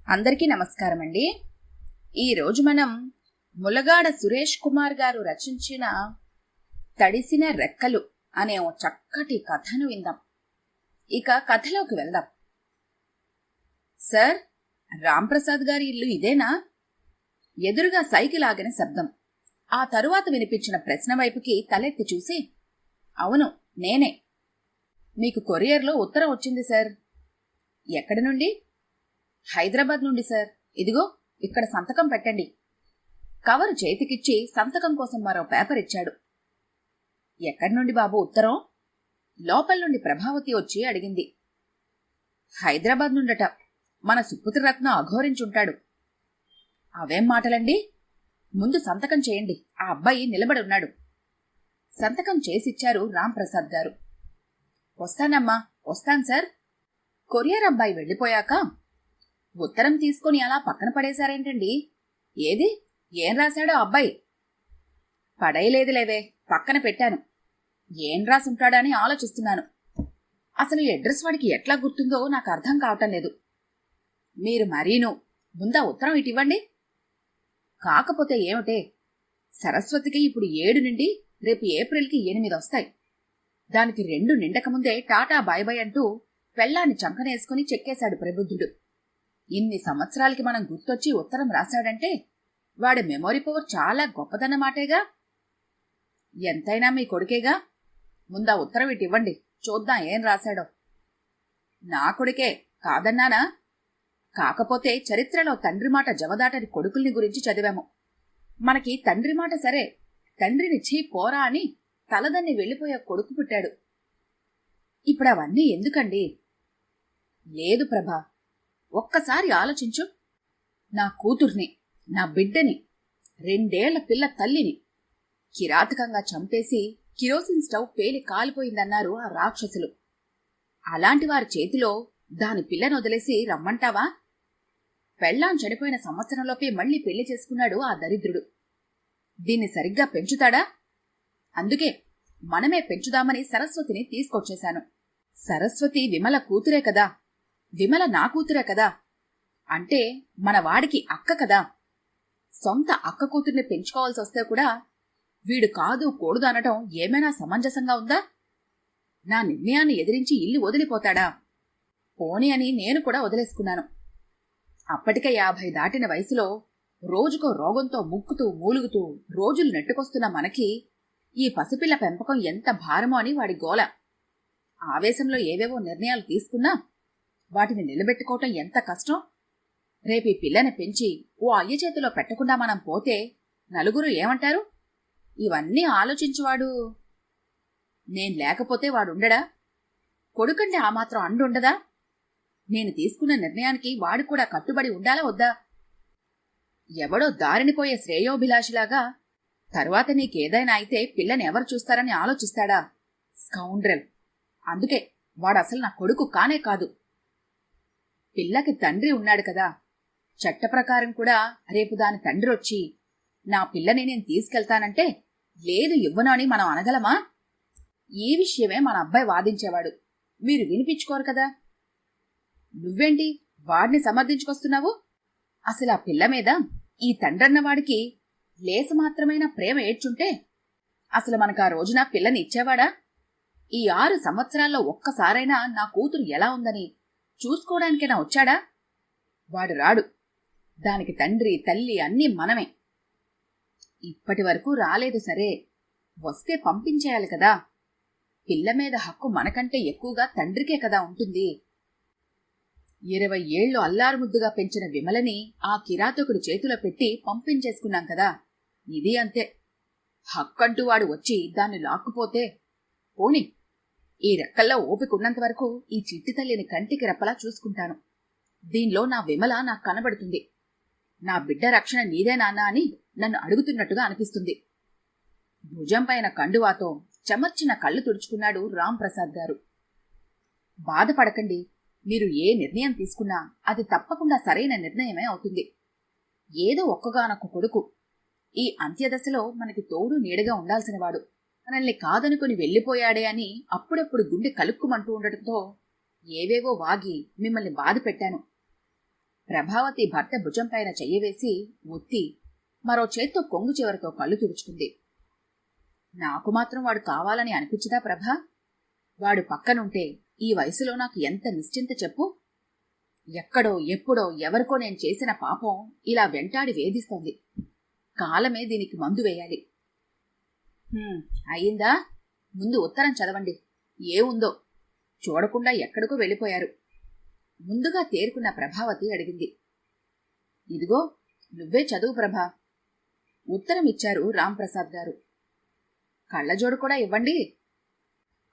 అందరికీ నమస్కారం అండి. ఈరోజు మనం ములగాడ సురేష్ కుమార్ గారు రచించిన తడిసిన రెక్కలు అనే ఓ చక్కటి కథను విందాం. ఇక కథలోకి వెళ్దాం. సార్, రాంప్రసాద్ గారి ఇల్లు ఇదేనా? ఎదురుగా సైకిల్ ఆగిన శబ్దం. ఆ తరువాత వినిపించిన ప్రశ్న వైపుకి తలెత్తి చూసి, అవును, నేనే. మీకు కొరియర్లో ఉత్తరం వచ్చింది సార్. ఎక్కడి నుండి? హైదరాబాద్ నుండి సార్. ఇదిగో ఇక్కడ సంతకం పెట్టండి. కవరు చేతికిచ్చి సంతకం కోసం మరో పేపర్ ఇచ్చాడు. ఎక్కడి నుండి బాబు ఉత్తరం? లోపల నుండి ప్రభావతి వచ్చి అడిగింది. హైదరాబాద్ నుండట. మన సుపుత్రరత్నం అఘోరించుంటాడు. అవేం మాటలండి? ముందు సంతకం చేయండి, ఆ అబ్బాయి నిలబడి ఉన్నాడు. సంతకం చేసిచ్చారు రాంప్రసాద్ గారు. వస్తానమ్మా, వస్తాను సార్. కొరియర్ అబ్బాయి వెళ్ళిపోయాక ఉత్తరం తీసుకుని అలా పక్కన పడేశారేంటండి? ఏది, ఏం రాశాడో అబ్బాయి? పడేయలేదులేవే, పక్కన పెట్టాను. ఏం రాసుంటాడని ఆలోచిస్తున్నాను. అసలు ఈ అడ్రస్ వాడికి ఎట్లా గుర్తుందో నాకు అర్థం కావటం లేదు. మీరు మరీను ముందా ఉత్తరం ఇటివ్వండి. కాకపోతే ఏమిటే, సరస్వతికి ఇప్పుడు 7 నుండి రేపు ఏప్రిల్కి 8 వస్తాయి. దానికి 2 నిండకముందే టాటా బాయ్ బాయ్ అంటూ పెళ్ళాన్ని చంకనేసుకుని చెక్కేశాడు ప్రబుద్ధుడు. ఇన్ని సంవత్సరాలకి మనం గుర్తొచ్చి ఉత్తరం రాశాడంటే వాడి మెమొరీ పవర్ చాలా గొప్పదన్నమాటేగా. ఎంతైనా మీ కొడుకేగా. ముందా ఉత్తరం ఇవ్వండి, చూద్దాం ఏం రాశాడో. నా కొడుకే కాదన్నానా? కాకపోతే చరిత్రలో తండ్రి మాట జవదాటని కొడుకుల్ని గురించి చదివాము. మనకి తండ్రి మాట సరే, తండ్రిని ఛీ పోరా అని తలదన్ని వెళ్ళిపోయే కొడుకు పుట్టాడు. ఇప్పుడు అవన్నీ ఎందుకండి? లేదు ప్రభా, ఒక్కసారి ఆలోచించు. నా కూతుర్ని, నా బిడ్డని, 2 ఏళ్ల పిల్ల తల్లిని కిరాతకంగా చంపేసి కిరోసిన్ స్టవ్ పేలి కాలిపోయిందన్నారు ఆ రాక్షసులు. అలాంటి వారి చేతిలో దాని పిల్లను వదిలేసి రమ్మంటావా? పెళ్ళాం చనిపోయిన సంవత్సరంలోపే మళ్లీ పెళ్లి చేసుకున్నాడు ఆ దరిద్రుడు. దీన్ని సరిగ్గా పెంచుతాడా? అందుకే మనమే పెంచుదామని సరస్వతిని తీసుకొచ్చేశాను. సరస్వతి విమల కూతురే కదా, విమల నా కూతురే కదా. అంటే మన వాడికి అక్క కదా. సొంత అక్క కూతుర్ని పెంచుకోవాల్సి వస్తే కూడా వీడు కాదు కూడదు అనటం ఏమైనా సమంజసంగా ఉందా? నా నిర్ణయాన్ని ఎదిరించి ఇల్లు వదిలిపోతాడా? పోనీ అని నేను కూడా వదిలేసుకున్నాను. అప్పటికే 50 దాటిన వయసులో రోజుకో రోగంతో ముక్కుతూ మూలుగుతూ రోజులు నెట్టుకొస్తున్న మనకి ఈ పసిపిల్ల పెంపకం ఎంత భారమో అని వాడి గోల. ఆవేశంలో ఏవేవో నిర్ణయాలు తీసుకున్నా వాటిని నిలబెట్టుకోవటం ఎంత కష్టం. రేపు ఈ పిల్లని పెంచి ఓ అయ్య చేతిలో పెట్టకుండా మనం పోతే నలుగురు ఏమంటారు? ఇవన్నీ ఆలోచించువాడు. నేను లేకపోతే వాడుండడా? కొడుకంటే ఆ మాత్రం అండుండదా? నేను తీసుకున్న నిర్ణయానికి వాడు కూడా కట్టుబడి ఉండాలా వద్దా? ఎవడో దారినిపోయే శ్రేయోభిలాషిలాగా తర్వాత నీకేదైనా అయితే పిల్లని ఎవరు చూస్తారని ఆలోచిస్తాడా? స్కౌండ్రల్. అందుకే వాడసలు నా కొడుకు కానే కాదు. పిల్లకి తండ్రి ఉన్నాడు కదా. చట్ట ప్రకారం కూడా రేపు దాని తండ్రి వచ్చి నా పిల్లని నేను తీసుకెళ్తానంటే లేదు ఇవ్వను అని మనం అనగలమా? ఈ విషయమే మన అబ్బాయి వాదించేవాడు. మీరు వినిపించుకోరు కదా. నువ్వేంటి వాడిని సమర్థించుకొస్తున్నావు? అసలు ఆ పిల్ల మీద ఈ తండ్రన్నవాడికి లేస మాత్రమైన ప్రేమ ఏడ్చుంటే అసలు మనకు ఆ రోజున పిల్లని ఇచ్చేవాడా? ఈ 6 సంవత్సరాల్లో ఒక్కసారైనా నా కూతురు ఎలా ఉందని చూసుకోవడానికైనా వచ్చాడా? వాడు రాడు. దానికి తండ్రి తల్లి అన్నీ మనమే. ఇప్పటి వరకు రాలేదు సరే, వస్తే పంపించేయాలి కదా. పిల్ల మీద హక్కు మనకంటే ఎక్కువగా తండ్రికే కదా ఉంటుంది. 20 ఏళ్లు అల్లారుముద్దుగా పెంచిన విమలని ఆ కిరాతకుడి చేతిలో పెట్టి పంపించేసుకున్నాం కదా. ఇది అంతే. హక్కంటూ వాడు వచ్చి దాన్ని లాక్కుపోతే పోని. ఈ రెక్కల్లో ఓపికన్నంత వరకు ఈ చిట్టి తల్లిని కంటికి రెప్పలా చూసుకుంటాను. దీనిలో నా విమల నాకు కనబడుతుంది. నా బిడ్డ రక్షణ నీదే నాన్న అని నన్ను అడుగుతున్నట్టుగా అనిపిస్తుంది. భుజం పైన కండువాతో చెమర్చిన కళ్ళు తుడుచుకున్నాడు రాంప్రసాద్ గారు. బాధపడకండి. మీరు ఏ నిర్ణయం తీసుకున్నా అది తప్పకుండా సరైన నిర్ణయమే అవుతుంది. ఏదో ఒక్కగానొక్క కొడుకు. ఈ అంత్యదశలో మనకి తోడు నీడగా ఉండాల్సినవాడు. మనల్ని కాదనుకుని వెళ్ళిపోయాడే అని అప్పుడప్పుడు గుండె కలుక్కుమంటూ ఉండటంతో ఏవేవో వాగి మిమ్మల్ని బాధ పెట్టాను. ప్రభావతి భర్త భుజంపైన చెయ్యవేసి ఒత్తి మరో చేత్తో కొంగు చివరితో కళ్ళు తుడుచుకుంది. నాకు మాత్రం వాడు కావాలని అనిపించదా ప్రభా? వాడు పక్కనుంటే ఈ వయసులో నాకు ఎంత నిశ్చింత చెప్పు. ఎక్కడో ఎప్పుడో ఎవరికో నేను చేసిన పాపం ఇలా వెంటాడి వేధిస్తోంది. కాలమే దీనికి మందు వేయాలి. అయిందా? ముందు ఉత్తరం చదవండి. ఏముందో చూడకుండా ఎక్కడికో వెళ్ళిపోయారు. ముందుగా తేరుకున్న ప్రభావతి అడిగింది. ఇదిగో నువ్వే చదువు ప్రభా. ఉత్తరం ఇచ్చారు రాంప్రసాద్ గారు. కళ్ళజోడు కూడా ఇవ్వండి.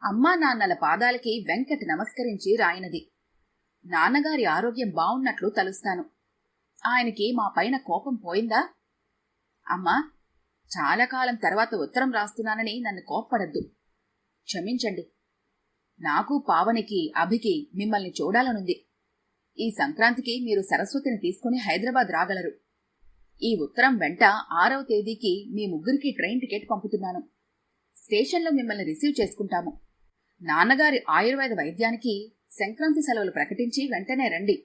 అమ్మా నాన్నల పాదాలకి వెంకట్ నమస్కరించి రాయినది. నాన్నగారి ఆరోగ్యం బావున్నట్లు తలుస్తాను. ఆయనకి మా పైన కోపం పోయిందా? అమ్మా, చాలా కాలం తర్వాత ఉత్తరం రాస్తున్నానని నన్ను కోప్పడద్దు. క్షమించండి. నాకు పావనికి అభికి మిమ్మల్ని చూడాలనుంది. ఈ సంక్రాంతికి మీరు సరస్వతిని తీసుకుని హైదరాబాద్ రాగలరు. ఈ ఉత్తరం వెంట 6వ తేదీకి మీ ముగ్గురికి ట్రైన్ టికెట్ పంపుతున్నాను. స్టేషన్లో మిమ్మల్ని రిసీవ్ చేసుకుంటాము. నాన్నగారి ఆయుర్వేద వైద్యానికి సంక్రాంతి సెలవులు ప్రకటించి వెంటనే రండి.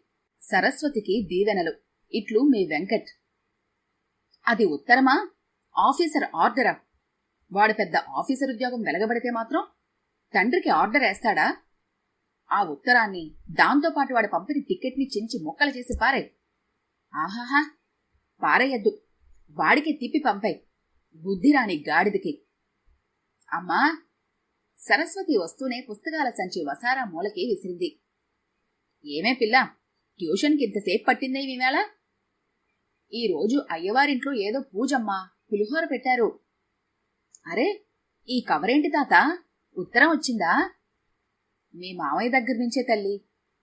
సరస్వతికి దీవెనలు. ఇట్లు మీ వెంకట్. అది ఉత్తరమా? ఆఫీసర్ ఆర్డరా? వాడు పెద్ద ఆఫీసర్ ఉద్యోగం వెలగబడితే మాత్రం తండ్రికి ఆర్డర్ వేస్తాడా? ఆ ఉత్తరాన్ని దాంతోపాటు వాడు పంపిన టికెట్ని చించి ముక్కలు చేసి పారే. ఆహాహా, పారేయద్దు. వాడికి తిప్పి పంపాయి. బుద్ధిరాని గాడిదికి. అమ్మా! సరస్వతి వస్తూనే పుస్తకాల సంచి వసారా మూలకి విసిరింది. ఏమే పిల్ల, ట్యూషన్కి ఇంతసేపు పట్టిందే ఈవేళ? ఈరోజు అయ్యవారింట్లో ఏదో పూజమ్మా, పులిహోర పెట్టారు. అరే, ఈ కవరేంటి తాత? ఉత్తరం వచ్చిందా? మీ మామయ్య దగ్గర నుంచే తల్లి.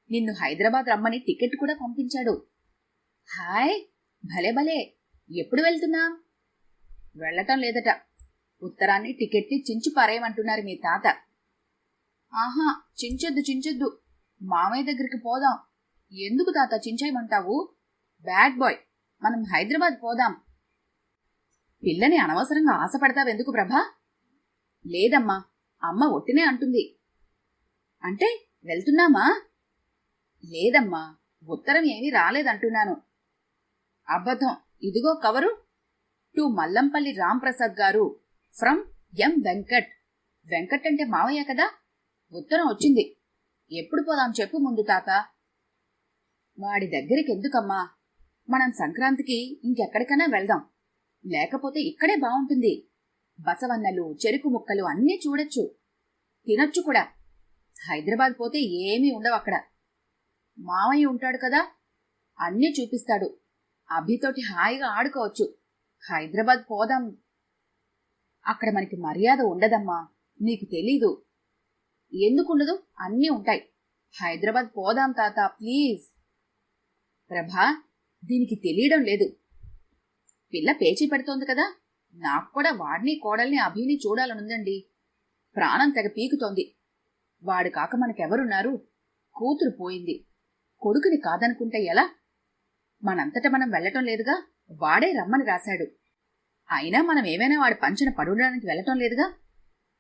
నిన్ను హైదరాబాద్ రమ్మని టికెట్ కూడా పంపించాడు. హాయ్, భలే భలే. ఎప్పుడు వెళ్తున్నాం? వెళ్లటం లేదట. ఉత్తరాన్ని టికెట్ని చించి పారేయమంటున్నారు మీ తాత. ఆహా, చించొద్దు. మామయ్య దగ్గరికి పోదాం. ఎందుకు తాత చించేయమంటావు? బ్యాడ్ బాయ్, మనం హైదరాబాద్ పోదాం. పిల్లని అనవసరంగా ఆశపడతావెందుకు ప్రభా? లేదమ్మా, అమ్మ ఒట్టినే అంటుంది. అంటే వెళ్తున్నామా? లేదమ్మా, ఉత్తరం ఏమీ రాలేదంటున్నాను. అబద్ధం. ఇదిగో కవరు. టు మల్లంపల్లి రాంప్రసాద్ గారు, ఫ్రమ్ ఎం వెంకట్. వెంకట్ అంటే మావయ్య కదా. ఉత్తరం వచ్చింది. ఎప్పుడు పోదాం చెప్పు ముందు తాత. వాడి దగ్గరికి ఎందుకమ్మా? మనం సంక్రాంతికి ఇంకెక్కడికైనా వెళ్దాం. లేకపోతే ఇక్కడే బావుంటుంది. బసవన్నలు, చెరుకు ముక్కలు అన్నీ చూడొచ్చు, తినొచ్చు కూడా. హైదరాబాద్ పోతే ఏమీ ఉండవు అక్కడ. మావయ్య ఉంటాడు కదా, అన్నీ చూపిస్తాడు. అభితోటి హాయిగా ఆడుకోవచ్చు. హైదరాబాద్ పోదాం. అక్కడ మనకి మర్యాద ఉండదమ్మా, నీకు తెలీదు. ఎందుకుండదు? అన్నీ ఉంటాయి. హైదరాబాద్ పోదాం తాత, ప్లీజ్. ప్రభా, దీనికి తెలియడం లేదు. పిల్ల పేచీ పెడుతోంది కదా. నాకు కూడా వాడిని, కోడల్ని, అభిని చూడాలనుందండి. ప్రాణం తెగ పీకుతోంది. వాడు కాక మనకెవరున్నారు? కూతురు పోయింది. కొడుకుని కాదనుకుంటే ఎలా? మనంతట మనం వెళ్లటం లేదుగా. వాడే రమ్మని రాశాడు. అయినా మనం ఏమైనా వాడి పంచన పడుకోవడానికి వెళ్లటం లేదుగా.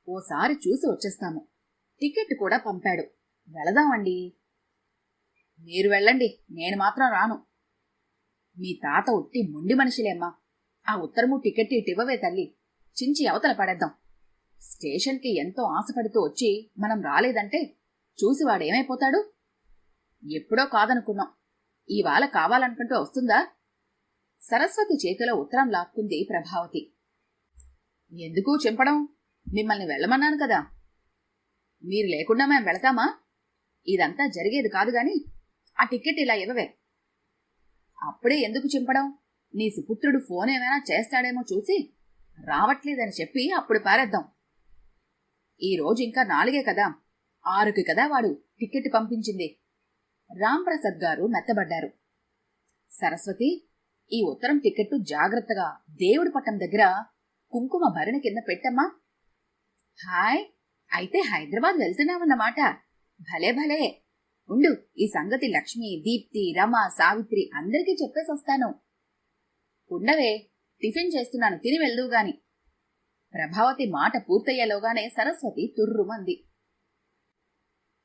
ఓసారి చూసి వచ్చేస్తాము. టికెట్ కూడా పంపాడు. వెళదామండి. మీరు వెళ్ళండి, నేను మాత్రం రాను. మీ తాత ఉట్టి మొండి మనిషిలేమ్మా. ఆ ఉత్తరము టికెట్ ఇటివ్వవే తల్లి. చించి అవతల పడేద్దాం. స్టేషన్కి ఎంతో ఆశపడుతూ వచ్చి మనం రాలేదంటే చూసి వాడేమైపోతాడు? ఎప్పుడో కాదనుకున్నాం. ఇవాళ కావాలనుకుంటూ వస్తుందా? సరస్వతి చేతిలో ఉత్తరం లాక్కుంది ప్రభావతి. ఎందుకు చింపడం? మిమ్మల్ని వెళ్ళమన్నాను కదా. మీరు లేకుండా మేం వెళతామా? ఇదంతా జరిగేది కాదు గాని ఆ టికెట్ ఇలా ఇవ్వవే. అప్పుడే ఎందుకు చింపడం? నీ సుపుత్రుడు ఫోన్ ఏమైనా చేస్తాడేమో చూసి రావట్లేదని చెప్పి అప్పుడు పారేద్దాం. ఈరోజు ఇంకా 4 కదా, 6కి కదా వాడు టికెట్ పంపించింది. రాంప్రసాద్ గారు మెత్తబడ్డారు. సరస్వతి, ఈ ఉత్తరం టికెట్టు జాగ్రత్తగా దేవుడి పట్టం దగ్గర కుంకుమ భరణి కింద పెట్టమ్మా. హాయ్, అయితే హైదరాబాద్ వెళ్తున్నామన్నమాట. భలే భలే. ఉండు, ఈ సంగతి లక్ష్మి, దీప్తి, రమ, సావిత్రి అందరికీ చెప్పేసొస్తాను. ఉండవే, టిఫిన్ చేస్తున్నాను, తిని వెళ్దువు గాని. ప్రభావతి మాట పూర్తయ్యేలోగానే సరస్వతి తుర్రుమంది.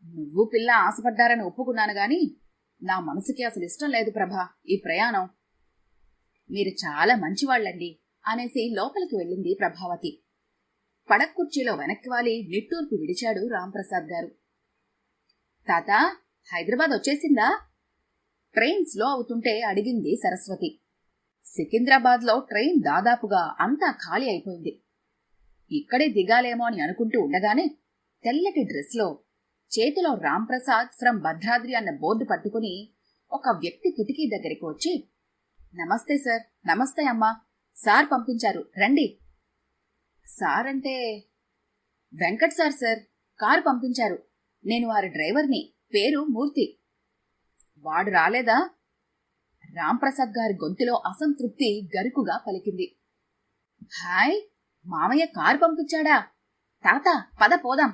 నువ్వు పిల్ల ఆశపడ్డారని ఒప్పుకున్నాను గాని నా మనసుకి అసలు ఇష్టం లేదు ప్రభా ఈ ప్రయాణం. మీరు చాలా మంచివాళ్లండి అనేసి లోపలికి వెళ్ళింది ప్రభావతి. పడక కుర్చీలో వెనక్కి వాలి నిట్టూర్పు విడిచాడు రాంప్రసాద్ గారు. తాతా, హైదరాబాద్ వచ్చేసిందా? ట్రైన్ స్లో అవుతుంటే అడిగింది సరస్వతి. సికింద్రాబాద్లో ట్రైన్ దాదాపుగా అంతా ఖాళీ అయిపోయింది. ఇక్కడే దిగాలేమో అని అనుకుంటూ ఉండగానే తెల్లటి డ్రెస్లో చేతిలో రాంప్రసాద్ ఫ్రం భద్రాద్రి అన్న బోర్డు పట్టుకుని ఒక వ్యక్తి కిటికీ దగ్గరికి వచ్చి, నమస్తే సార్. నమస్తే అమ్మా, సార్ పంపించారు రండి. సార్ అంటే వెంకట్ సార్. సార్ కారు పంపించారు. నేను వారి డ్రైవర్ని. పేరు మూర్తి. వాడు రాలేదా? రాంప్రసాద్ గారి గొంతులో అసంతృప్తి గరుకుగా పలికింది. హాయ్, మామయ్య కారు పంపించాడా? తాత పద పోదాం.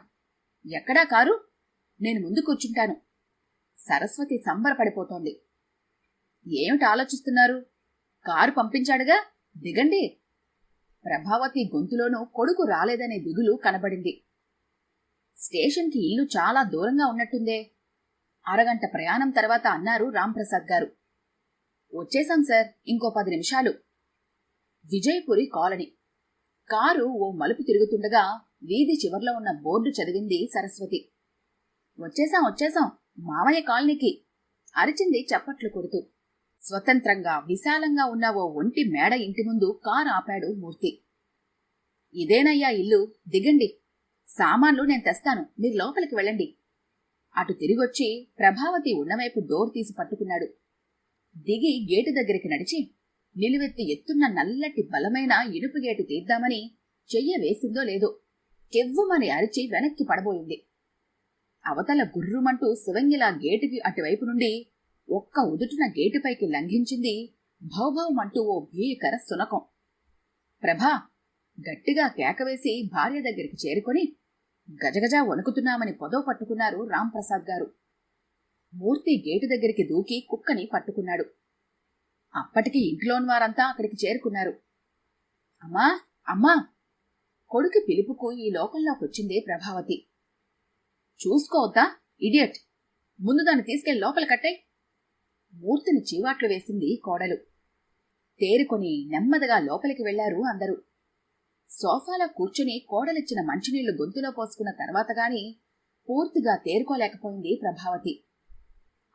ఎక్కడా కారు? నేను ముందు కూర్చుంటాను. సరస్వతి సంబరపడిపోతోంది. ఏమిటి ఆలోచిస్తున్నారు? కారు పంపించాడుగా, దిగండి. ప్రభావతి గొంతులోనూ కొడుకు రాలేదనే దిగులు కనబడింది. స్టేషన్కి ఇల్లు చాలా దూరంగా ఉన్నట్టుందే. అరగంట ప్రయాణం తర్వాత అన్నారు రాంప్రసాద్ గారు. వచ్చేశాం సార్, ఇంకో 10 నిమిషాలు. విజయపురి కాలనీ. కారు ఓ మలుపు తిరుగుతుండగా వీధి చివర్లో ఉన్న బోర్డు చదివింది సరస్వతి. వచ్చేశాం మామయ్య కాలనీకి అరిచింది చప్పట్లు కొడుతూ. స్వతంత్రంగా విశాలంగా ఉన్న ఓ ఒంటి మేడ ఇంటి ముందు కారు ఆపాడు మూర్తి. ఇదేనయ్యా ఇల్లు, దిగండి. సామాన్లు నేను తెస్తాను, మీరు లోపలికి వెళ్ళండి. అటు తిరిగొచ్చి ప్రభావతి ఉన్నవైపు డోర్ తీసి పట్టుకున్నాడు. దిగి గేటు దగ్గరికి నడిచి నిలువెత్తి ఎత్తున్న నల్లటి బలమైన ఇనుపు గేటు తీద్దామని చెయ్య వేసిందో లేదో కెవ్వుమని అరిచి వెనక్కి పడబోయింది. అవతల గుర్రుమంటూ శివంగిలా గేటుకి అటువైపు నుండి ఒక్క ఉదుటున గేటుపైకి లంఘించింది భౌభౌమంటూ ఓ భీకర సునకం. ప్రభా గట్టిగా కేకవేసి భార్య దగ్గరికి చేరుకొని గజగజా వణుకుతున్నామని పొదవ పట్టుకున్నారు రాంప్రసాద్ గారు. మూర్తి గేటు దగ్గరికి దూకి కుక్కని పట్టుకున్నాడు. అప్పటికి ఇంట్లోని వారంతా అక్కడికి చేరుకున్నారు. అమ్మా అమ్మా, కొడుకు పిలుపుకు ఈ లోకంలోకొచ్చిందే ప్రభావతి. చూసుకోవద్దా ఇడియట్, ముందు దాన్ని తీసుకెళ్లి లోపల కట్టాయి. మూర్తిని చీవాట్లు వేసింది కోడలు. తేరుకొని నెమ్మదిగా లోపలికి వెళ్లారు అందరూ. సోఫాలో కూర్చుని కోడలిచ్చిన మంచినీళ్లు గొంతులో పోసుకున్న తర్వాతగాని పూర్తిగా తేరుకోలేకపోయింది ప్రభావతి.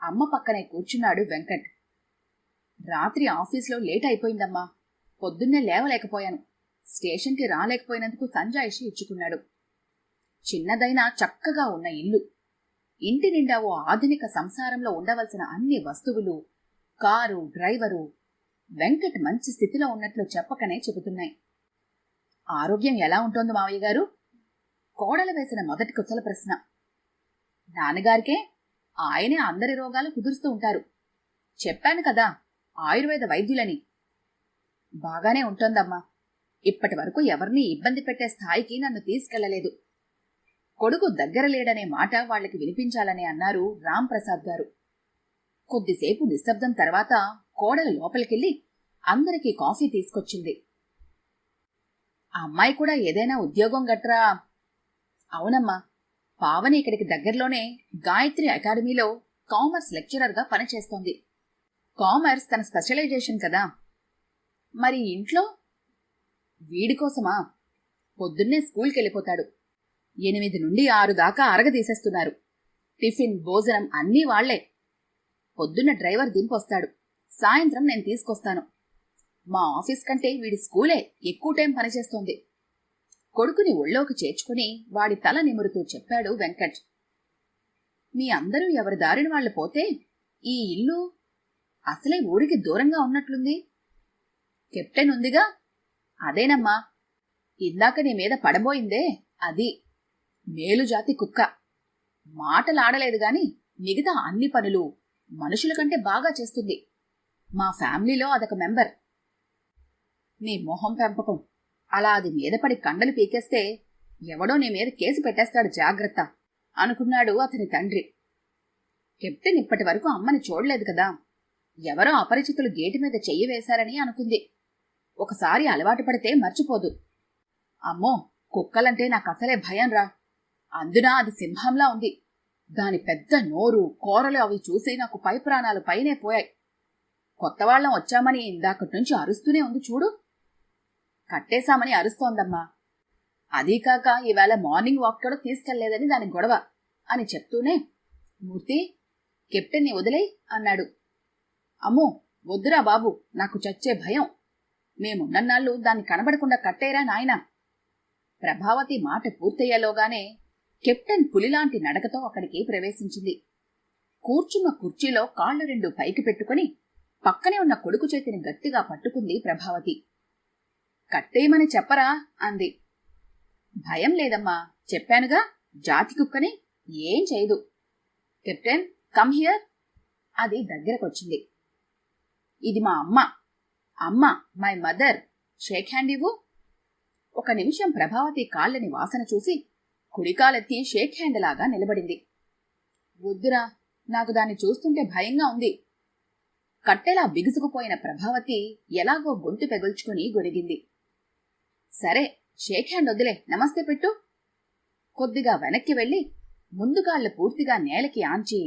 అమ్మ పక్కనే కూర్చున్నాడు వెంకట్. రాత్రి ఆఫీస్లో లేట్ అయిపోయిందమ్మా, పొద్దున్నే లేవలేకపోయాను. స్టేషన్కి రాలేకపోయినందుకు సంజాయిషి ఇచ్చుకున్నాడు. చిన్నదైనా చక్కగా ఉన్న ఇల్లు. ఇంటి నిండా ఓ ఆధునిక సంసారంలో ఉండవలసిన అన్ని వస్తువులు, కారు, డ్రైవరు వెంకట్ మంచి స్థితిలో ఉన్నట్లు చెప్పకనే చెబుతున్నాయి. ఆరోగ్యం ఎలా ఉంటోంది మావయ్య గారు? కోడలు వేసిన మొదటి కుశల ప్రశ్న. నాన్నగారికే, ఆయనే అందరి రోగాలు కుదురుస్తూ ఉంటారు. చెప్పాను కదా, ఆయుర్వేద వైద్యులని. బాగానే ఉంటోందమ్మా. ఇప్పటి వరకు ఎవరినీ ఇబ్బంది పెట్టే స్థాయికి నన్ను తీసుకెళ్లలేదు. కొడుకు దగ్గర లేడనే మాట వాళ్లకి వినిపించాలని అన్నారు రాంప్రసాద్ గారు. కొద్దిసేపు నిశ్శబ్దం తర్వాత కోడలు లోపలికెళ్లి అందరికీ కాఫీ తీసుకొచ్చింది. ఆ అమ్మాయి కూడా ఏదైనా ఉద్యోగం గట్రా? అవునమ్మా, పావని ఇక్కడికి దగ్గరలోనే గాయత్రి అకాడమీలో కామర్స్ లెక్చరర్గా పనిచేస్తోంది. కామర్స్ తన స్పెషలైజేషన్ కదా. మరి ఇంట్లో? వీడికోసమా? పొద్దున్నే స్కూల్కి వెళ్ళిపోతాడు. 8 నుండి 6 దాకా అరగదీసేస్తున్నారు. టిఫిన్, భోజనం అన్నీ వాళ్లే. పొద్దున్న డ్రైవర్ దింపొస్తాడు, సాయంత్రం నేను తీసుకొస్తాను. మా ఆఫీస్ కంటే వీడి స్కూలే ఎక్కువ టైం పనిచేస్తోంది. కొడుకుని ఒళ్ళోకి చేర్చుకుని వాడి తల నిమురుతూ చెప్పాడు వెంకట్. మీ అందరూ ఎవరి దారిని వాళ్లు పోతే ఈ ఇల్లు అసలే ఊరికి దూరంగా ఉన్నట్లుంది. కెప్టెన్ ఉందిగా, అదేనమ్మా. ఇందాక నీ మీద పడబోయిందే అది. మేలుజాతి కుక్క. మాటలాడలేదు గాని మిగతా అన్ని పనులు మనుషుల కంటే బాగా చేస్తుంది. మా ఫ్యామిలీలో అదొక మెంబర్. నీ మొహం పెంపకం. అలా అది మీదపడి కండలు పీకేస్తే ఎవడో నీ మీద కేసు పెట్టేస్తాడు, జాగ్రత్త అనుకున్నాడు అతని తండ్రి. కెప్టెన్ ఇప్పటి వరకు అమ్మని చూడలేదు కదా. ఎవరో అపరిచితులు గేటు మీద చెయ్యి వేశారని అనుకుంది. ఒకసారి అలవాటు పడితే మర్చిపోదు. అమ్మో, కుక్కలంటే నాకసలే భయం రా. అందున అది సింహంలా ఉంది. దాని పెద్ద నోరు, కోరలు అవి చూసి నాకు పై ప్రాణాలు పైనే పోయాయి. కొత్తవాళ్లం వచ్చామని ఇందాకటి నుంచి అరుస్తూనే ఉంది చూడు. కట్టేశామని అరుస్తోందమ్మా. అదీకాక ఈవేళ మార్నింగ్ వాక్ కూడా తీసుకెళ్లేదని దాని గొడవ అని చెప్తూనే, మూర్తి, కెప్టెన్ని వదిలేయ్ అన్నాడు. అమ్మో, వద్దురా బాబు, నాకు చచ్చే భయం. మేమున్నన్నాళ్ళు దాన్ని కనబడకుండా కట్టేరా నాయనా. ప్రభావతి మాట పూర్తయ్యేలోగానే కెప్టెన్ పులిలాంటి నడకతో అక్కడికి ప్రవేశించింది. కూర్చున్న కుర్చీలో కాళ్లు రెండు పైకి పెట్టుకుని పక్కనే ఉన్న కొడుకు చేతిని గట్టిగా పట్టుకుంది ప్రభావతి. కట్టేయమని చెప్పరా అంది. భయం లేదమ్మా, చెప్పానుగా, జాతి కుక్కని, ఏం చేయదు. Captain, come here. అది దగ్గరకొచ్చింది. ఇది మా అమ్మ. అమ్మ, మై మదర్, షేక్ హ్యాండ్ ఇవ్వు. ఒక నిమిషం ప్రభావతి కాళ్ళని వాసన చూసి కుడికాలెత్తి షేక్ హ్యాండ్ లాగా నిలబడింది. వద్దురా, నాకు దాన్ని చూస్తుంటే భయంగా ఉంది. కట్టెలా బిగుసుకుపోయిన ప్రభావతి ఎలాగో గొంతు పెగుల్చుకుని గొరిగింది. సరే, షేక్ హ్యాండ్ వద్దులే, నమస్తే పెట్టు. కొద్దిగా వెనక్కి వెళ్లి ముందు కాళ్ళు పూర్తిగా నేలకి ఆంచి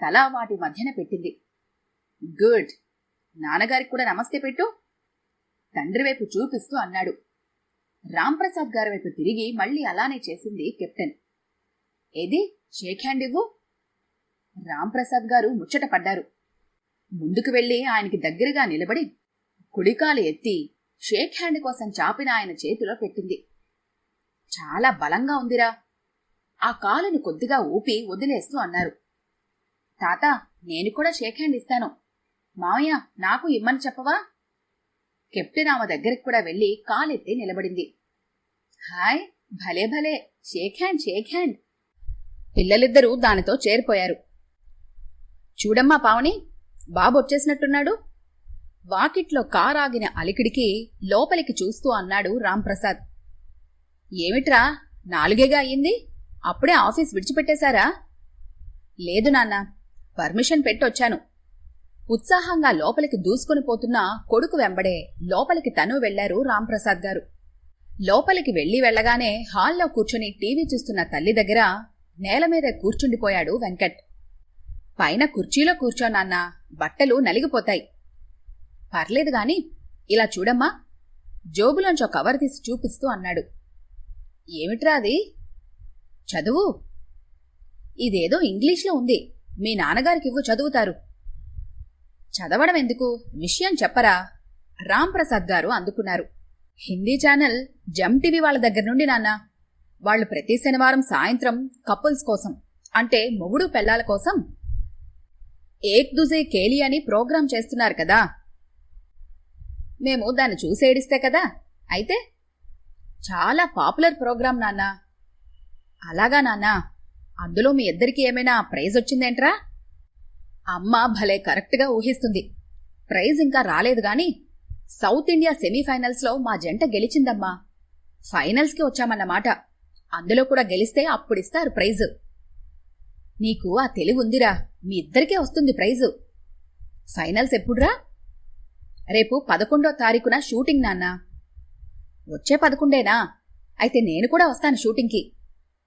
తలా వాటి మధ్యన పెట్టింది. గుడ్. నాన్నగారికి కూడా నమస్తే పెట్టు. తండ్రి వైపు చూపిస్తూ అన్నాడు. రాంప్రసాద్ గారి వైపు తిరిగి మళ్లీ అలానే చేసింది కెప్టెన్. ఏది, షేక్ హ్యాండ్ ఇవ్వు. రాంప్రసాద్ గారు ముచ్చట పడ్డారు. ముందుకు వెళ్లి ఆయనకి దగ్గరగా నిలబడి కుడికాలు ఎత్తి షేక్ హ్యాండ్ కోసం చాపిన ఆయన చేతిలో పెట్టింది. చాలా బలంగా ఉందిరా. ఆ కాలుని కొద్దిగా ఊపి వదిలేస్తూ అన్నారు. తాత, నేను కూడా షేక్ హ్యాండ్ ఇస్తాను. మావయ్య, నాకు ఇమ్మని చెప్పవా? కెప్టెన్ ఆమె దగ్గరికి కూడా వెళ్లి కాలెత్తి నిలబడింది. హాయ్, భలే భలే, షేక్ హ్యాండ్, షేక్ హ్యాండ్. పిల్లలిద్దరూ దానితో చేరిపోయారు. చూడమ్మా పావని, బాబు వచ్చేసినట్టున్నాడు. వాకిట్లో కారాగిన అలికిడికి లోపలికి చూస్తూ అన్నాడు రాంప్రసాద్. ఏమిట్రా, 4 అయ్యింది, అప్పుడే ఆఫీస్ విడిచిపెట్టేశారా? లేదు నాన్న, పర్మిషన్ పెట్టొచ్చాను. ఉత్సాహంగా లోపలికి దూసుకుని పోతున్న కొడుకు వెంబడే లోపలికి తను వెళ్లారు రాంప్రసాద్ గారు. లోపలికి వెళ్లగానే హాల్లో కూర్చుని టీవీ చూస్తున్న తల్లి దగ్గర నేలమీదే కూర్చుండిపోయాడు వెంకట్. పైన కుర్చీలో కూర్చోనాన్నా, బట్టలు నలిగిపోతాయి. పర్లేదు గాని ఇలా చూడమ్మా. జోబులోంచో కవర్ తీసి చూపిస్తూ అన్నాడు. ఏమిట్రా అది? చదువు. ఇదేదో ఇంగ్లీష్లో ఉంది, మీ నాన్నగారికివ్వు, చదువుతారు. చదవడం ఎందుకు, విషయం చెప్పరా? రాంప్రసాద్ గారు అందుకున్నారు. హిందీ ఛానల్ జమ్ టీవీ వాళ్ళ దగ్గర నుండి నాన్న. వాళ్లు ప్రతి శనివారం సాయంత్రం కపుల్స్ కోసం, అంటే మొగుడు పెళ్లాల కోసం ఏక్ దుజే కేలి అని ప్రోగ్రాం చేస్తున్నారు కదా. మేము దాన్ని చూసేడిస్తే కదా. అయితే చాలా పాపులర్ ప్రోగ్రాం నాన్న. అలాగా నాన్నా, అందులో మీ ఇద్దరికి ఏమైనా ప్రైజ్ వచ్చిందేంట్రా? అమ్మ భలే కరెక్ట్గా ఊహిస్తుంది. ప్రైజ్ ఇంకా రాలేదు గాని సౌత్ ఇండియా సెమీఫైనల్స్లో మా జంట గెలిచిందమ్మా. ఫైనల్స్కి వచ్చామన్నమాట. అందులో కూడా గెలిస్తే అప్పుడిస్తారు ప్రైజు. నీకు ఆ తెలివి ఉందిరా, మీ ఇద్దరికే వస్తుంది ప్రైజు. ఫైనల్స్ ఎప్పుడురా? రేపు 11వ తారీఖున షూటింగ్ నాన్నా. వచ్చే 11ఏనా? అయితే నేను కూడా వస్తాను షూటింగ్కి.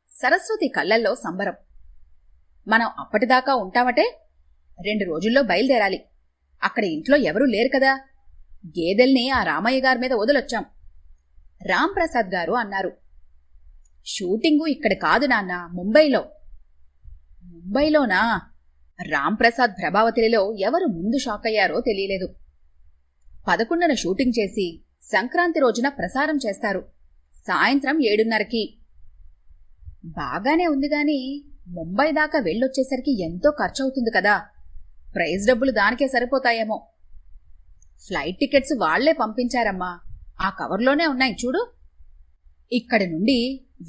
సరస్వతి కళ్లల్లో సంబరం. మనం అప్పటిదాకా ఉంటామటే 2 రోజుల్లో బయలుదేరాలి. అక్కడ ఇంట్లో ఎవరూ లేరు కదా. గేదెల్ని ఆ రామయ్య గారి మీద వదిలొచ్చాం. రాంప్రసాద్ గారు అన్నారు. షూటింగు ఇక్కడ కాదు నాన్న, ముంబైలో. ముంబైలోనా? రాంప్రసాద్ ప్రభావతిలో ఎవరు ముందు షాక్ అయ్యారో తెలియలేదు. 11న షూటింగ్ చేసి సంక్రాంతి రోజున ప్రసారం చేస్తారు, సాయంత్రం 7:30కి. బాగానే ఉంది గాని ముంబై దాకా వెళ్ళొచ్చేసరికి ఎంతో ఖర్చవుతుంది కదా. ప్రైజ్ డబ్బులు దానికే సరిపోతాయేమో. ఫ్లైట్ టికెట్స్ వాళ్లే పంపించారమ్మా, ఆ కవర్లోనే ఉన్నాయి చూడు. ఇక్కడి నుండి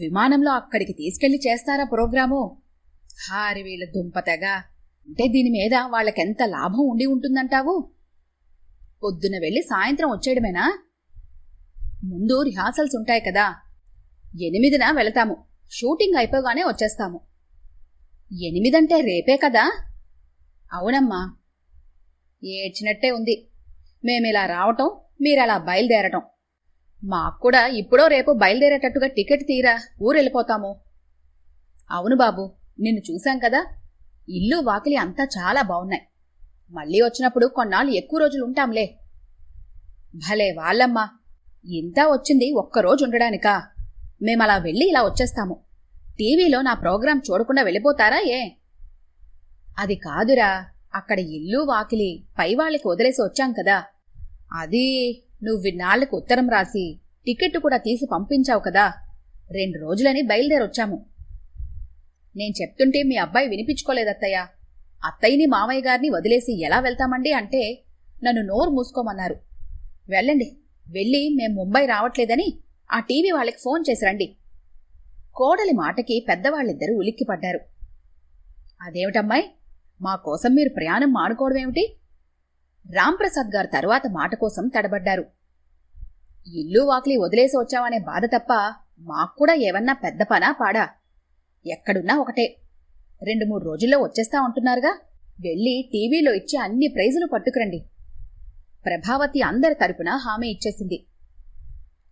విమానంలో అక్కడికి తీసుకెళ్లి చేస్తారా ప్రోగ్రాము? హారి వీళ్ళ దుంపతెగా. అంటే దీని మీద వాళ్ళకెంత లాభం ఉండి ఉంటుందంటావు? పొద్దున వెళ్ళి సాయంత్రం వచ్చేయడమేనా? ముందు రిహార్సల్స్ ఉంటాయి కదా. 8న వెళతాము, షూటింగ్ అయిపోగానే వచ్చేస్తాము. 8 రేపే కదా? అవునమ్మా. ఏడ్చినట్టే ఉంది. మేమిలా రావటం, మీరలా బయలుదేరటం. మాక్కూడా ఇప్పుడో రేపు బయలుదేరేటట్టుగా టికెట్ తీరా ఊరెళ్ళిపోతాము. అవును బాబు, నిన్ను చూశాం కదా, ఇల్లు వాకిలి అంతా చాలా బావున్నాయి. మళ్ళీ వచ్చినప్పుడు కొన్నాళ్ళు ఎక్కువ రోజులు ఉంటాంలే. భలే వాళ్ళమ్మా, ఇంతా వచ్చింది ఒక్కరోజు ఉండడానికా? మేమలా వెళ్ళి ఇలా వచ్చేస్తాము. టీవీలో నా ప్రోగ్రాం చూడకుండా వెళ్ళిపోతారా ఏ? అది కాదురా, అక్కడ ఇల్లు వాకిలి పైవాళ్ళకి వదిలేసి వచ్చాం కదా. అది నువ్విన్నాళ్లకు ఉత్తరం రాసి టికెట్టు కూడా తీసి పంపించావు కదా. 2 రోజులని బయలుదేరొచ్చాము. నేను చెప్తుంటే మీ అబ్బాయి వినిపించుకోలేదత్తయ్య. అత్తయ్యని మామయ్య గారిని వదిలేసి ఎలా వెళ్తామండి అంటే నన్ను నోరు మూసుకోమన్నారు. వెళ్ళండి, వెళ్ళి మేం ముంబై రావట్లేదని ఆ టీవీ వాళ్ళకి ఫోన్ చేసి రండి. కోడలి మాటకి పెద్దవాళ్ళిద్దరూ ఉలిక్కిపడ్డారు. అదేమిటమ్మాయి, మా కోసం మీరు ప్రయాణం మానుకోవడమేమిటి? రాంప్రసాద్ గారు తరువాత మాట కోసం తడబడ్డారు. ఇల్లు వాకిలి వదిలేసి వచ్చామనే బాధ తప్ప మాక్కూడా ఏవన్నా పెద్ద పనా పాడా? ఎక్కడున్నా ఒకటే. 2-3 రోజుల్లో వచ్చేస్తా ఉంటున్నారుగా. వెళ్ళి టీవీలో ఇచ్చి అన్ని ప్రైజులు పట్టుకురండి. ప్రభావతి అందరి తరపున హామీ ఇచ్చేసింది.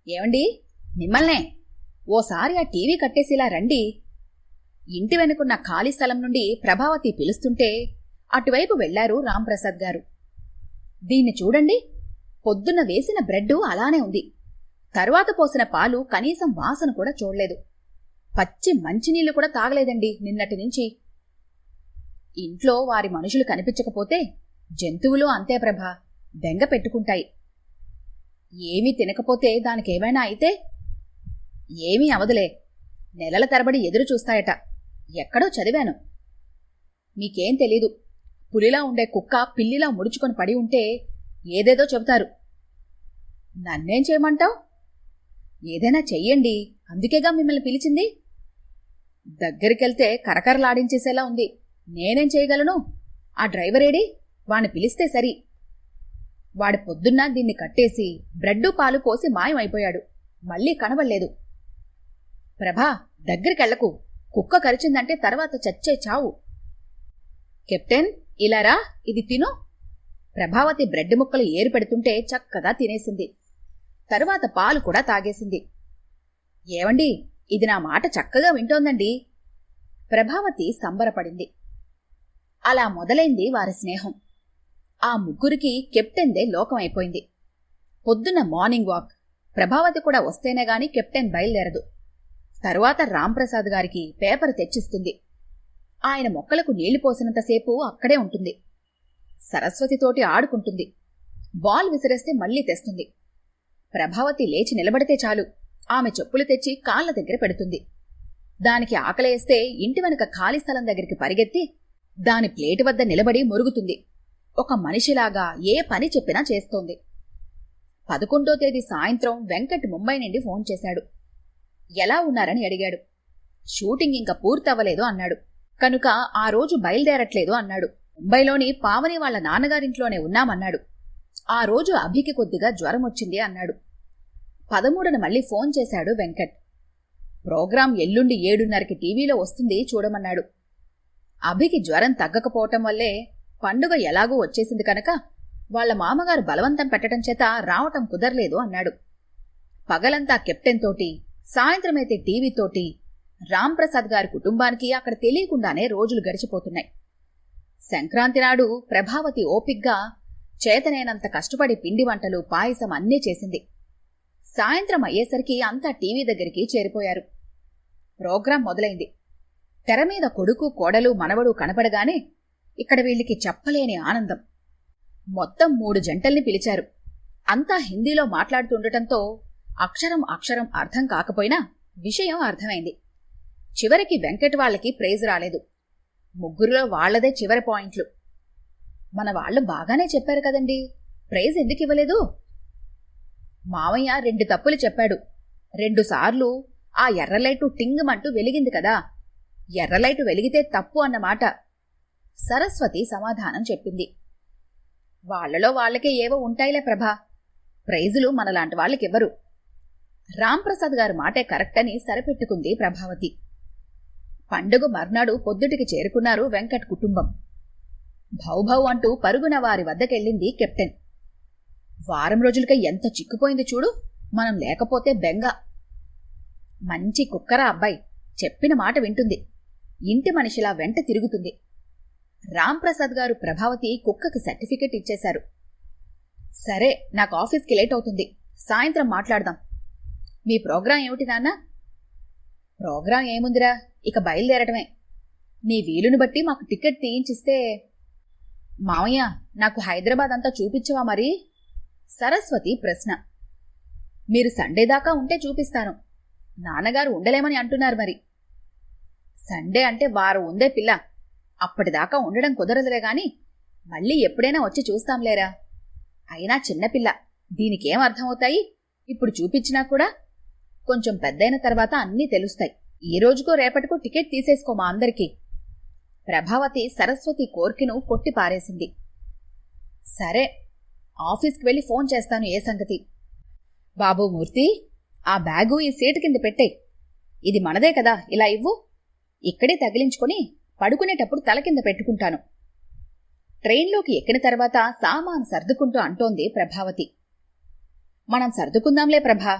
ఏమండి, మిమ్మల్నే ఓసారి ఆ టీవీ కట్టేసిలా రండి. ఇంటి వెనుకున్న ఖాళీ స్థలం నుండి ప్రభావతి పిలుస్తుంటే అటువైపు వెళ్లారు రాంప్రసాద్ గారు. దీన్ని చూడండి, పొద్దున్న వేసిన బ్రెడ్డు అలానే ఉంది. తరువాత పోసిన పాలు కనీసం వాసన కూడా చూడలేదు. పచ్చి మంచినీళ్లు కూడా తాగలేదండి నిన్నటి నుంచి. ఇంట్లో వారి మనుషులు కనిపించకపోతే జంతువులు అంతే ప్రభా, బెంగ పెట్టుకుంటాయి. ఏమీ తినకపోతే దానికేమైనా అయితే? ఏమీ అవదులే, నెలల తరబడి ఎదురు చూస్తాయట. ఎక్కడో చదివాను. మీకేం తెలీదు. పులిలా ఉండే కుక్క పిల్లిలా ముడుచుకొని పడి ఉంటే ఏదేదో చెబుతారు. నన్నేం చేయమంటావు? ఏదైనా చెయ్యండి, అందుకేగా మిమ్మల్ని పిలిచింది. దగ్గరికెళ్తే కరకరలాడించేసేలా ఉంది. నేనేం చేయగలను? ఆ డ్రైవరేడి? వాణ్ణి పిలిస్తే సరి. వాడి పొద్దున్న దీన్ని కట్టేసి బ్రెడ్డు పాలు పోసి మాయమైపోయాడు. మళ్ళీ కనబడలేదు. ప్రభా, దగ్గరికెళ్లకు. కుక్క కరిచిందంటే తర్వాత చచ్చే చావు. కెప్టెన్, ఇలారా, ఇది తిను. ప్రభావతి బ్రెడ్ ముక్కలు ఏరు పెడుతుంటే చక్కగా తినేసింది. తరువాత పాలు కూడా తాగేసింది. ఏవండి, ఇది నా మాట చక్కగా వింటోందండి. ప్రభావతి సంబరపడింది. అలా మొదలైంది వారి స్నేహం. ఆ ముగ్గురికి కెప్టెన్దే లోకమైపోయింది. పొద్దున్న మార్నింగ్ వాక్. ప్రభావతి కూడా వస్తేనే గాని కెప్టెన్ బయలుదేరదు. తరువాత రాంప్రసాద్ గారికి పేపర్ తెచ్చిస్తుంది. ఆయన మొక్కలకు నీళ్లు పోసినంతసేపు అక్కడే ఉంటుంది. సరస్వతితోటి ఆడుకుంటుంది. బాల్ విసిరేస్తే మళ్లీ తెస్తుంది. ప్రభావతి లేచి నిలబడితే చాలు, ఆమె చెప్పులు తెచ్చి కాళ్ల దగ్గర పెడుతుంది. దానికి ఆకలేస్తే ఇంటి వెనక ఖాళీ స్థలం దగ్గరికి పరిగెత్తి దాని ప్లేటు వద్ద నిలబడి మురుగుతుంది. ఒక మనిషిలాగా ఏ పని చెప్పినా చేస్తోంది. 11వ తేదీ సాయంత్రం వెంకట్ ముంబై నుండి ఫోన్ చేశాడు. ఎలా ఉన్నారని అడిగాడు. షూటింగ్ ఇంకా పూర్తవ్వలేదు అన్నాడు. కనుక ఆ రోజు బయలుదేరట్లేదు అన్నాడు. ముంబైలోని పావని వాళ్ల నాన్నగారింట్లోనే ఉన్నామన్నాడు. ఆ రోజు అభికి కొద్దిగా జ్వరం వచ్చింది అన్నాడు. 13న మళ్లీ ఫోన్ చేశాడు వెంకట్. ప్రోగ్రాం ఎల్లుండి 7:30కి టీవీలో వస్తుంది చూడమన్నాడు. అభికి జ్వరం తగ్గకపోవటం వల్లే పండుగ ఎలాగూ వచ్చేసింది కనుక వాళ్ల మామగారు బలవంతం పెట్టడం చేత రావటం కుదరలేదు అన్నాడు. పగలంతా కెప్టెన్ తోటి, సాయంత్రమైతే టీవీతోటి రాంప్రసాద్ గారి కుటుంబానికి అక్కడ తెలియకుండానే రోజులు గడిచిపోతున్నాయి. సంక్రాంతి నాడు ప్రభావతి ఓపిగ్గా చేతనైనంత కష్టపడి పిండి వంటలు, పాయసం అన్నీ చేసింది. సాయంత్రం అయ్యేసరికి అంతా టీవీ దగ్గరికి చేరిపోయారు. ప్రోగ్రాం మొదలైంది. తెరమీద కొడుకు, కోడలు, మనవడు కనపడగానే ఇక్కడ వీళ్ళకి చెప్పలేని ఆనందం. మొత్తం 3 జంటల్ని పిలిచారు. అంతా హిందీలో మాట్లాడుతుండటంతో అక్షరం అక్షరం అర్థం కాకపోయినా విషయం అర్థమైంది. చివరికి వెంకట్ వాళ్ళకి ప్రైజ్ రాలేదు. ముగ్గురులో వాళ్లదే చివరి పాయింట్లు. మన వాళ్లు బాగానే చెప్పారు కదండి, ప్రైజ్ ఎందుకు ఇవ్వలేదు? మావయ్య 2 తప్పులు చెప్పాడు. 2 సార్లు ఆ ఎర్రలైటు టింగుమంటూ వెలిగింది కదా, ఎర్రలైటు వెలిగితే తప్పు అన్నమాట. సరస్వతి సమాధానం చెప్పింది. వాళ్లలో వాళ్లకే ఏవో ఉంటాయిలే ప్రభా, ప్రైజులు మనలాంటి వాళ్ళకివ్వరు. రాంప్రసాద్ గారి మాటే కరెక్ట్ అని సరిపెట్టుకుంది ప్రభావతి. పండుగ మర్నాడు పొద్దుటికి చేరుకున్నారు వెంకట్ కుటుంబం. భౌభౌ అంటూ పరుగున వారి వద్దకెళ్ళింది కెప్టెన్. వారం రోజులుగా ఎంత చిక్కుపోయింది చూడు, మనం లేకపోతే బెంగ. మంచి కుక్కరా అబ్బాయి, చెప్పిన మాట వింటుంది. ఇంటి మనిషిలా వెంట తిరుగుతుంది. రాంప్రసాద్ గారు ప్రభావతి కుక్కకి సర్టిఫికెట్ ఇచ్చేశారు. సరే, నాకు ఆఫీస్కి లేట్ అవుతుంది, సాయంత్రం మాట్లాడదాం. మీ ప్రోగ్రాం ఏమిటి నాన్న? ప్రోగ్రాం ఏముందిరా, ఇక బయలుదేరటమే. నీ వీలుని బట్టి మాకు టికెట్ తీయించిస్తే. మావయ్య, నాకు హైదరాబాద్ అంతా చూపించవా మరి? సరస్వతి ప్రశ్న. మీరు సండే దాకా ఉంటే చూపిస్తాను. నాన్నగారు ఉండలేమని అంటున్నారు మరి. సండే అంటే వారం ఉందే పిల్ల, అప్పటిదాకా ఉండడం కుదరదులే గాని మళ్ళీ ఎప్పుడైనా వచ్చి చూస్తాంలేరా. అయినా చిన్నపిల్ల, దీనికేం అర్థమవుతాయి? ఇప్పుడు చూపించినా కూడా కొంచెం పెద్దయిన తర్వాత అన్నీ తెలుస్తాయి. ఈ రోజుకో రేపటికో టికెట్ తీసేసుకోమా అందరికీ. ప్రభావతి సరస్వతి కోర్కెను కొట్టి పారేసింది. సరే, ఆఫీస్కి వెళ్ళి ఫోన్ చేస్తాను ఏ సంగతి. బాబూ మూర్తి, ఆ బ్యాగు ఈ సీటు కింద పెట్టేయ్. ఇది మనదే కదా, ఇలా ఇవ్వు. ఇక్కడే తగిలించుకొని పడుకునేటప్పుడు తల కింద పెట్టుకుంటాను. ట్రైన్లోకి ఎక్కిన తర్వాత సామాను సర్దుకుంటూ అంటోంది ప్రభావతి. మనం సర్దుకుందాంలే ప్రభా,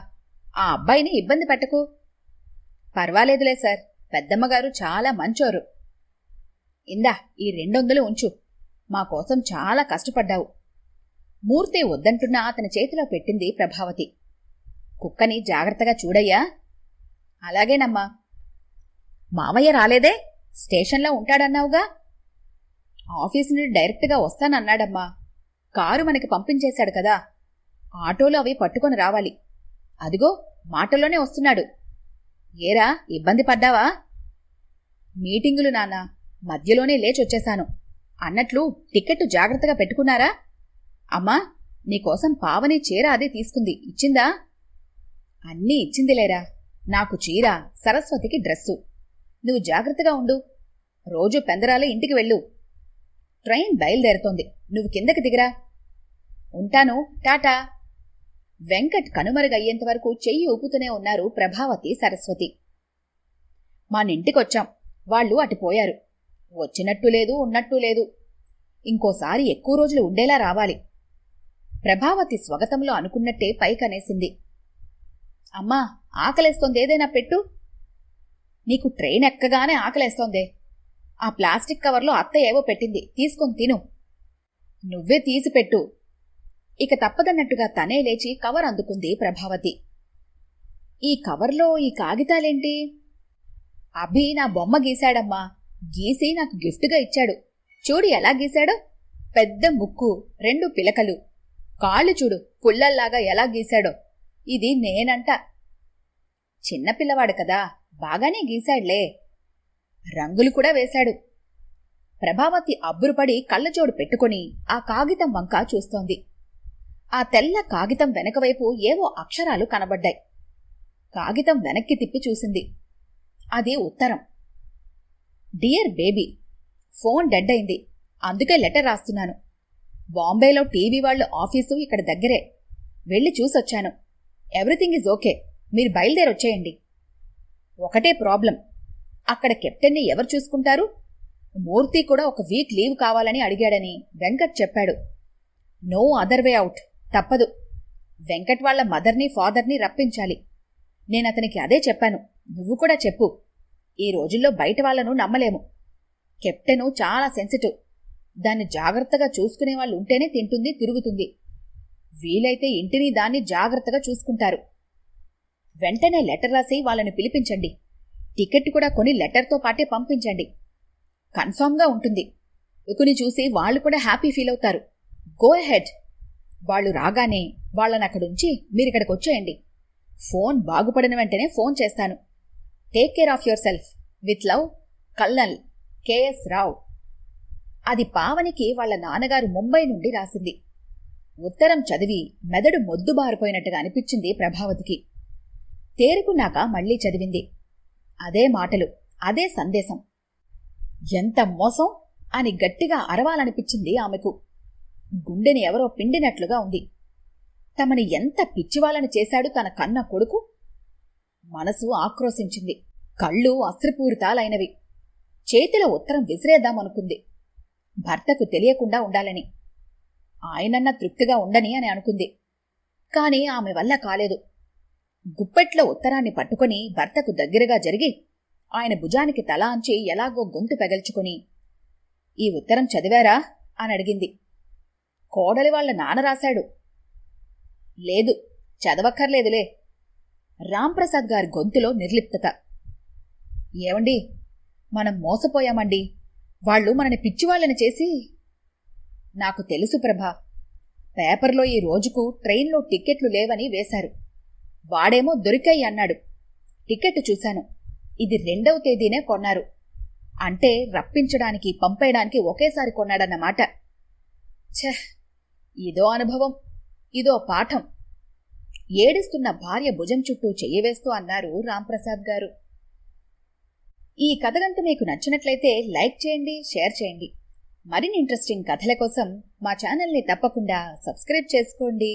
ఆ అబ్బాయిని ఇబ్బంది పెట్టకు. పర్వాలేదులే సార్, పెద్దమ్మగారు చాలా మంచోరు. ఇందా ఈ 200 ఉంచు, మా కోసం చాలా కష్టపడ్డావు. మూర్తి వద్దంటున్నా అతని చేతిలో పెట్టింది ప్రభావతి. కుక్కని జాగ్రత్తగా చూడయ్యా. అలాగేనమ్మా. మావయ్య రాలేదే? స్టేషన్లో ఉంటాడన్నావుగా. ఆఫీసు నుండి డైరెక్ట్గా వస్తానన్నాడమ్మా. కారు మనకి పంపించేశాడు కదా, ఆటోలో అవి పట్టుకొని రావాలి. అదిగో మాటల్లోనే వస్తున్నాడు. ఏరా, ఇబ్బంది పడ్డావా? మీటింగులు నాన్నా, మధ్యలోనే లేచొచ్చేశాను. అన్నట్లు టికెట్టు జాగ్రత్తగా పెట్టుకున్నారా? అమ్మా, నీకోసం పావని చీర అది తీసుకుంది, ఇచ్చిందా? అన్నీ ఇచ్చిందిలేరా. నాకు చీర, సరస్వతికి డ్రెస్సు. నువ్వు జాగ్రత్తగా ఉండు. రోజు పెందరాలే ఇంటికి వెళ్ళు. ట్రైన్ బయలుదేరుతోంది, నువ్వు కిందకి దిగరా. ఉంటాను, టాటా. వెంకట్ కనుమరుగయ్యేంతవరకు చెయ్యి ఊపుతూనే ఉన్నారు ప్రభావతి, సరస్వతి. మానింటికొచ్చాం, వాళ్ళు అటుపోయారు. వచ్చినట్టు లేదు, ఉన్నట్టు లేదు. ఇంకోసారి ఎక్కువ రోజులు ఉండేలా రావాలి. ప్రభావతి స్వగతంలో అనుకున్నట్టే పైకనేసింది. అమ్మా, ఆకలేస్తోంది, ఏదైనా పెట్టు. నీకు ట్రైన్ ఎక్కగానే ఆకలేస్తోందే. ఆ ప్లాస్టిక్ కవర్లో అత్త ఏవో పెట్టింది, తీసుకొని తిను. నువ్వే తీసిపెట్టు. ఇక తప్పదన్నట్టుగా తనే లేచి కవర్ అందుకుంది ప్రభావతి. ఈ కవర్లో ఈ కాగితాలేంటి? అభి నా బొమ్మ గీశాడమ్మా. గీసి నాకు గిఫ్ట్గా ఇచ్చాడు. చూడు ఎలా గీశాడో. పెద్ద ముక్కు, 2 పిలకలు, కాళ్ళు చూడు పుల్లల్లాగా ఎలా గీశాడో. ఇది నేనంట. చిన్నపిల్లవాడు కదా, బాగానే గీశాడులే. రంగులు కూడా వేశాడు. ప్రభావతి అబ్బురుపడి కళ్ళజోడు పెట్టుకుని ఆ కాగితం వంక చూస్తోంది. ఆ తెల్ల కాగితం వెనకవైపు ఏవో అక్షరాలు కనబడ్డాయి. కాగితం వెనక్కి తిప్పి చూసింది. అది ఉత్తరం. డియర్ బేబీ, ఫోన్ డెడ్ అయింది, అందుకే లెటర్ రాస్తున్నాను. బాంబేలో టీవీ వాళ్ళు ఆఫీసు ఇక్కడ దగ్గరే. వెళ్ళి చూసొచ్చాను. Everything is okay. మీరు బయలుదేరొచ్చేయండి. ఒకటే ప్రాబ్లం, అక్కడ కెప్టెన్ని ఎవరు చూసుకుంటారు? మూర్తి కూడా 1 వీక్ లీవ్ కావాలని అడిగాడని వెంకట్ చెప్పాడు. నో అదర్ వే అవుట్, తప్పదు. వెంకట్ వాళ్ల మదర్ని ఫాదర్ని రప్పించాలి. నేనతనికి అదే చెప్పాను, నువ్వు కూడా చెప్పు. ఈ రోజుల్లో బయట వాళ్లను నమ్మలేము. కెప్టెను చాలా సెన్సిటివ్. దాన్ని జాగ్రత్తగా చూసుకునే వాళ్ళు ఉంటేనే తింటుంది, తిరుగుతుంది. వీలైతే ఇంటిని దాన్ని జాగ్రత్తగా చూసుకుంటారు. వెంటనే లెటర్ రాసి వాళ్ళని పిలిపించండి. టికెట్ కూడా కొని లెటర్తో పాటే పంపించండి. కన్ఫామ్గా ఉంటుంది. యుకుని చూసి వాళ్ళు కూడా హ్యాపీ ఫీల్ అవుతారు. Go ahead. వాళ్ళు రాగానే వాళ్ళనక్కడుంచి మీరిక్కడికి వచ్చేయండి. ఫోన్ బాగుపడిన వెంటనే ఫోన్ చేస్తాను. Take care of yourself. With love, colonel K S Rao. అది పావనికి వాళ్ల నాన్నగారు ముంబై నుండి రాసింది. ఉత్తరం చదివి మెదడు మొద్దుబారిపోయినట్టుగా అనిపించింది ప్రభావతికి. తేరుకున్నాక మళ్లీ చదివింది. అదే మాటలు, అదే సందేశం. ఎంత మోసం అని గట్టిగా అరవాలనిపించింది ఆమెకు. గుండెని ఎవరో పిండినట్లుగా ఉంది. తమని ఎంత పిచ్చివాళ్ళని చేశాడు తన కన్న కొడుకు. మనసు ఆక్రోశించింది. కళ్ళు అశ్రుపూరితాలైనవి. చేతిలో ఉత్తరం విసిరేద్దామనుకుంది. భర్తకు తెలియకుండా ఉండాలని, ఆయనన్నా తృప్తిగా ఉండని అని అనుకుంది. కాని ఆమె వల్ల కాలేదు. గుప్పెట్లో ఉత్తరాన్ని పట్టుకుని భర్తకు దగ్గరగా జరిగి, ఆయన భుజానికి తల అంచి ఎలాగో గొంతు పెగల్చుకుని, ఈ ఉత్తరం చదివారా అని అడిగింది. కోడలి వాళ్ల నాన్న రాశాడు. లేదు, చదవక్కర్లేదులే. రాంప్రసాద్ గారి గొంతులో నిర్లిప్తత. ఏమండి, మనం మోసపోయామండి. వాళ్ళు మనని పిచ్చివాళ్ళని చేసి. నాకు తెలుసు ప్రభా. పేపర్లో ఈ రోజుకు ట్రైన్లో టిక్కెట్లు లేవని వేశారు. వాడేమో దొరికాయి అన్నాడు. టికెట్ చూశాను. ఇది 2వ తేదీనే కొన్నారు. అంటే రప్పించడానికి పంపేయడానికి ఒకేసారి కొన్నాడన్నమాట. ఛెహ్, ఇదో అనుభవం, ఇదో పాఠం. ఏడుస్తున్న భార్య భుజం చుట్టూ చెయ్యవేస్తూ అన్నారు రాంప్రసాద్ గారు. ఈ కథ గంట మీకు నచ్చినట్లయితే లైక్ చేయండి, షేర్ చేయండి. మరిన్ని ఇంట్రెస్టింగ్ కథల కోసం మా ఛానల్ని తప్పకుండా సబ్స్క్రైబ్ చేసుకోండి.